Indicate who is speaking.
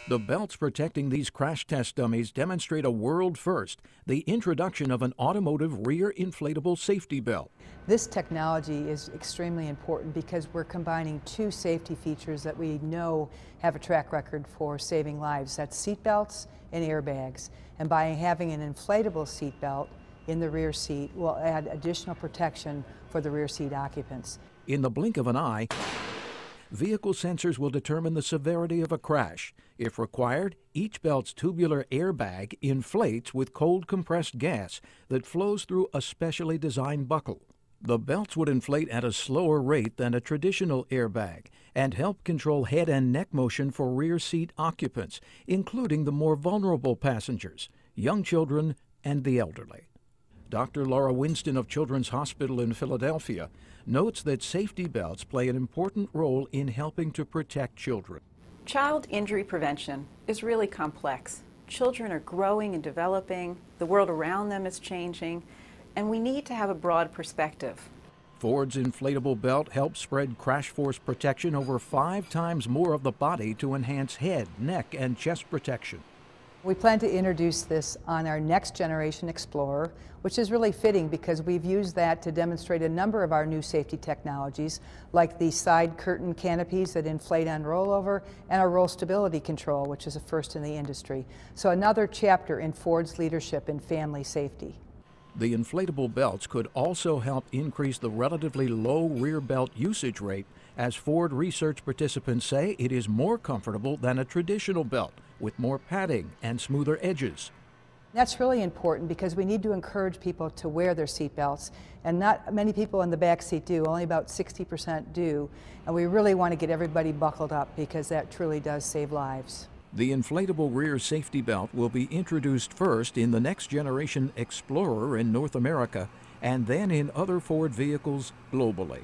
Speaker 1: The belts protecting these crash test dummies demonstrate a world first, the introduction of an automotive rear inflatable safety belt.
Speaker 2: This technology is extremely important because we're combining two safety features that we know have a track record for saving lives. That's seat belts and airbags. And by having an inflatable seat belt in the rear seat, we'll add additional protection for the rear seat occupants.
Speaker 1: In the blink of an eye, vehicle sensors will determine the severity of a crash. If required, each belt's tubular airbag inflates with cold compressed gas that flows through a specially designed buckle. The belts would inflate at a slower rate than a traditional airbag and help control head and neck motion for rear seat occupants, including the more vulnerable passengers, young children, and the elderly. Dr. Laura Winston of Children's Hospital in Philadelphia notes that safety belts play an important role in helping to protect children.
Speaker 3: Child injury prevention is really complex. Children are growing and developing, the world around them is changing, and we need to have a broad perspective.
Speaker 1: Ford's inflatable belt helps spread crash force protection over 5 times more of the body to enhance head, neck, and chest protection.
Speaker 2: We plan to introduce this on our next generation Explorer, which is really fitting because we've used that to demonstrate a number of our new safety technologies, like the side curtain canopies that inflate on rollover and our roll stability control, which is a first in the industry. So another chapter in Ford's leadership in family safety.
Speaker 1: The inflatable belts could also help increase the relatively low rear belt usage rate, as Ford research participants say it is more comfortable than a traditional belt, with more padding and smoother edges.
Speaker 2: That's really important because we need to encourage people to wear their seat belts, and not many people in the back seat do, only about 60% do, and we really want to get everybody buckled up because that truly does save lives.
Speaker 1: The inflatable rear safety belt will be introduced first in the next generation Explorer in North America and then in other Ford vehicles globally.